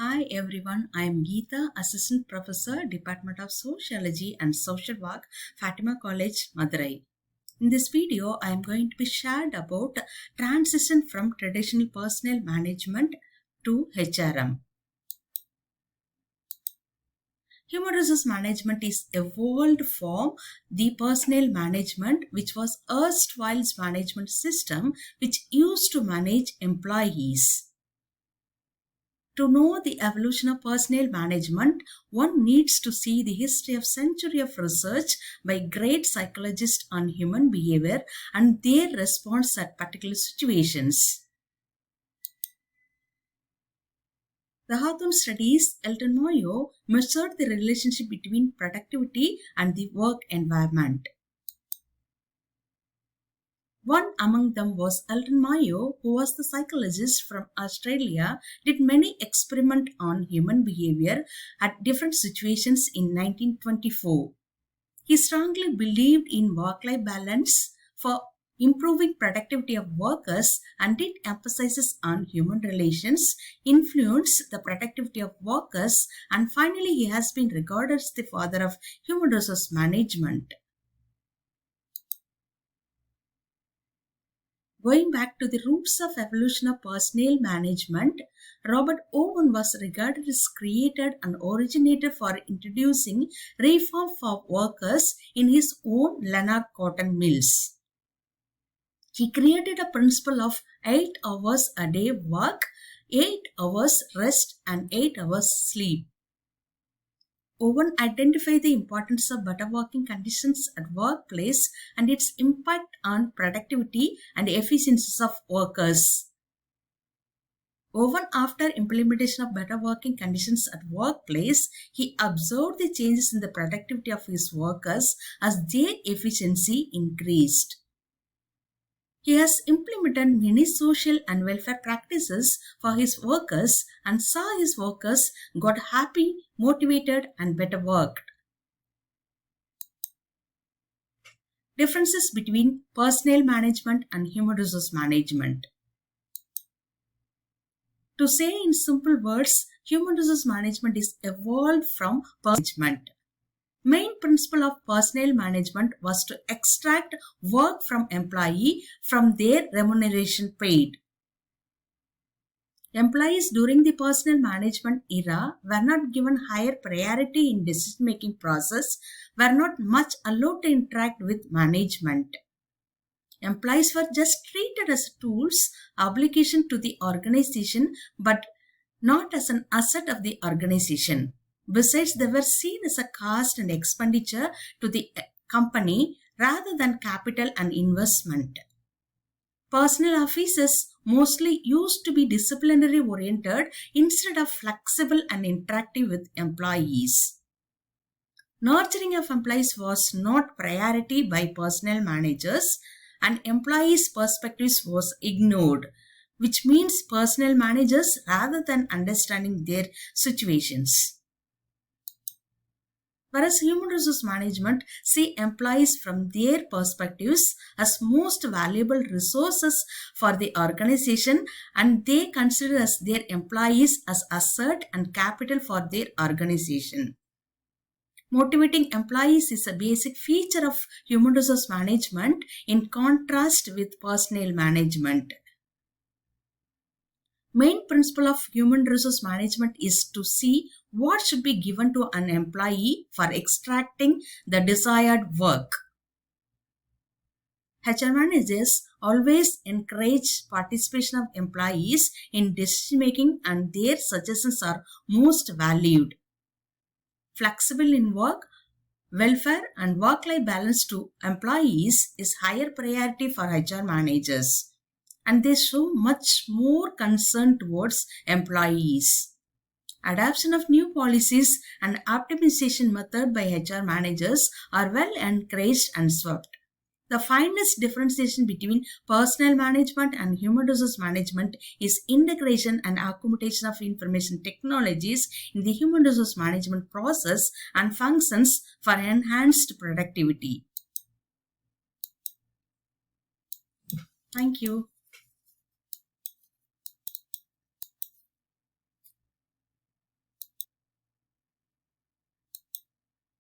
Hi everyone, I am Geetha, Assistant Professor, Department of Sociology and Social Work, Fatima College, Madurai. In this video, I am going to be shared about transition from traditional personnel management to HRM. Human resource management is evolved from the personnel management, which was erstwhile's management system which used to manage employees. To know the evolution of personnel management, one needs to see the history of century of research by great psychologists on human behavior and their response at particular situations. The Hawthorne studies, Elton Mayo measured the relationship between productivity and the work environment. One among them was Elton Mayo, who was the psychologist from Australia, did many experiments on human behavior at different situations in 1924. He strongly believed in work-life balance for improving productivity of workers and did emphasis on human relations, influence the productivity of workers, and finally he has been regarded as the father of human resource management. Going back to the roots of evolution of personnel management, Robert Owen was regarded as created and originated for introducing reform for workers in his own Lanark cotton mills. He created a principle of 8 hours a day work, 8 hours rest and 8 hours sleep. Owen identified the importance of better working conditions at workplace and its impact on productivity and efficiencies of workers. Owen, after implementation of better working conditions at workplace, he observed the changes in the productivity of his workers as their efficiency increased. He has implemented many social and welfare practices for his workers and saw his workers got happy, motivated and better worked. Differences between personnel management and human resource management. To say in simple words, human resource management is evolved from management. Main principle of personnel management was to extract work from employee from their remuneration paid. Employees during the personnel management era were not given higher priority in decision-making process, were not much allowed to interact with management. Employees were just treated as tools, obligation to the organization, but not as an asset of the organization. Besides, they were seen as a cost and expenditure to the company rather than capital and investment. Personnel offices mostly used to be disciplinary oriented instead of flexible and interactive with employees. Nurturing of employees was not priority by personnel managers and employees' perspectives was ignored, which means personnel managers rather than understanding their situations. Whereas human resource management see employees from their perspectives as most valuable resources for the organization and they consider as their employees as asset and capital for their organization. Motivating employees is a basic feature of human resource management in contrast with personnel management. Main principle of human resource management is to see what should be given to an employee for extracting the desired work. HR managers always encourage participation of employees in decision making and their suggestions are most valued. Flexible in work, welfare and work-life balance to employees is higher priority for HR managers. And they show much more concern towards employees. Adoption of new policies and optimization method by HR managers are well encouraged and swept. The finest differentiation between personnel management and human resource management is integration and accommodation of information technologies in the human resource management process and functions for enhanced productivity. Thank you.